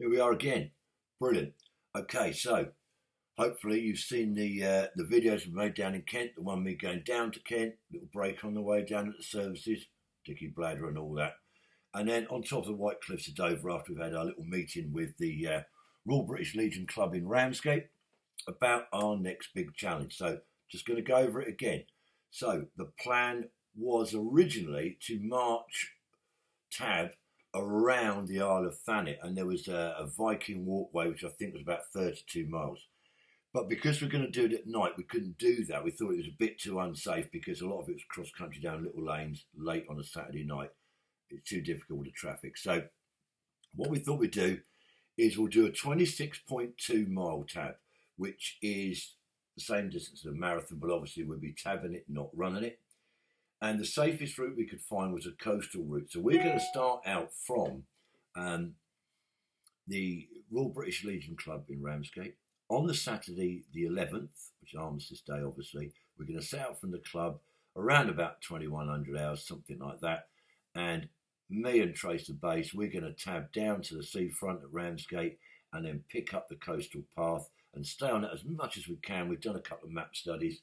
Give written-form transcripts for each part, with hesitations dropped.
Here we are again. Brilliant. Okay, so hopefully you've seen the videos we made down in Kent, the one me going down to Kent, little break on the way down at the services, Dicky Bladder and all that. And then on top of the White Cliffs of Dover after we've had our little meeting with the Royal British Legion Club in Ramsgate about our next big challenge. So just going to go over it again. So the plan was originally to march Tab around the Isle of Thanet, and there was a Viking walkway which I think was about 32 miles. But because we're going to do it at night, we couldn't do that. We thought it was a bit too unsafe because a lot of it was cross country down little lanes late on a Saturday night. It's too difficult with the traffic. So what we thought we'd do is we'll do a 26.2 mile tab, which is the same distance as a marathon, but obviously we'll be tabbing it, not running it. And the safest route we could find was a coastal route. So we're going to start out from the Royal British Legion Club in Ramsgate. On the Saturday, the 11th, which is Armistice Day, obviously, we're going to set out from the club around about 2100 hours, something like that. And me and Trace the base, we're going to tab down to the seafront at Ramsgate and then pick up the coastal path and stay on it as much as we can. We've done a couple of map studies.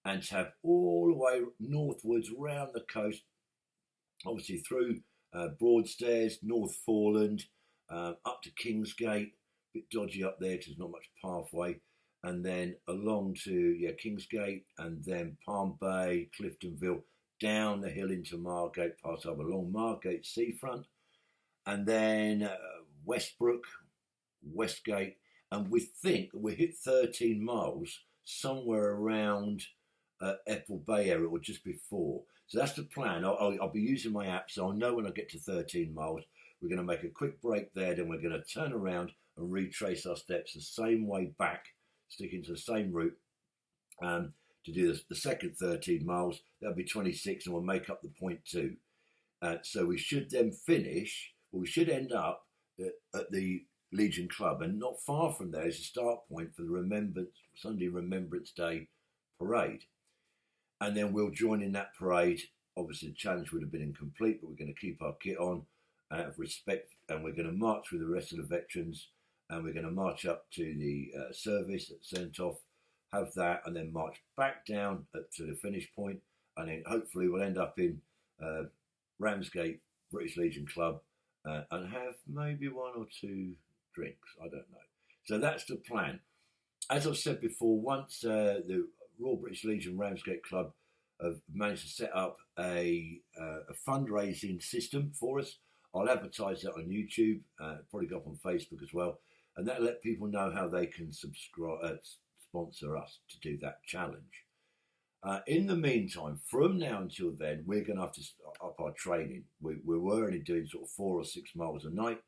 And tab all the way northwards round the coast, obviously through Broadstairs, North Foreland, up to Kingsgate, a bit dodgy up there because there's not much pathway, and then along to Kingsgate, and then Palm Bay, Cliftonville, down the hill into Margate, pass over along Margate seafront, and then Westbrook, Westgate, and we think we hit 13 miles somewhere around Epple Bay area or just before. So that's the plan. I'll be using my app, so I'll know when I get to 13 miles. We're going to make a quick break there, then we're going to turn around and retrace our steps the same way back, sticking to the same route to do the second 13 miles. That'll be 26, and we'll make up the 0.2. So we should then finish, we should end up at the Legion Club, and not far from there is a start point for the Sunday Remembrance Day parade. And then we'll join in that parade. Obviously, the challenge would have been incomplete, but we're going to keep our kit on out of respect, and we're going to march with the rest of the veterans, and we're going to march up to the service that's sent off, have that, and then march back down to the finish point, and then hopefully we'll end up in Ramsgate British Legion Club and have maybe one or two drinks. I don't know. So that's the plan. As I've said before, once the Royal British Legion Ramsgate Club have managed to set up a fundraising system for us, I'll advertise that on YouTube, probably go up on Facebook as well, and that'll let people know how they can sponsor us to do that challenge. In the meantime, from now until then, we're going to have to up our training. We were only doing sort of 4 or 6 miles a night.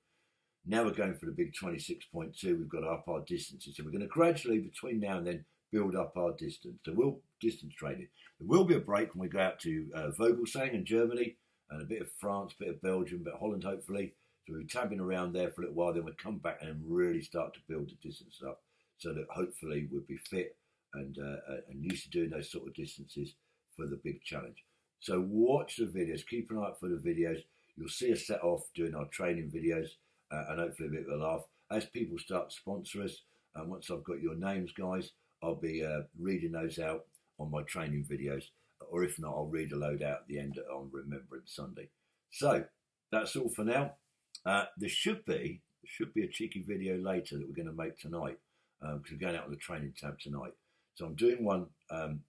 Now we're going for the big 26.2. We've got to up our distances. So we're going to gradually, between now and then, build up our distance. So we'll distance training. There will be a break when we go out to Vogelsang in Germany, and a bit of France, a bit of Belgium, a bit of Holland, hopefully. So we'll be tabbing around there for a little while. Then we'll come back and really start to build the distance up, so that hopefully we'll be fit and used to doing those sort of distances for the big challenge. So watch the videos. Keep an eye out for the videos. You'll see us set off doing our training videos, and hopefully a bit of a laugh. As people start to sponsor us, and once I've got your names, guys, I'll be reading those out on my training videos. Or if not, I'll read a load out at the end on Remembrance Sunday. So that's all for now. There should be a cheeky video later that we're going to make tonight, because we're going out on the training tab tonight. So I'm doing one, and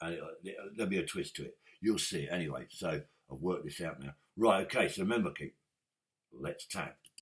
there'll be a twist to it. You'll see it anyway. So I've worked this out now. Right, okay, so remember, let's tab.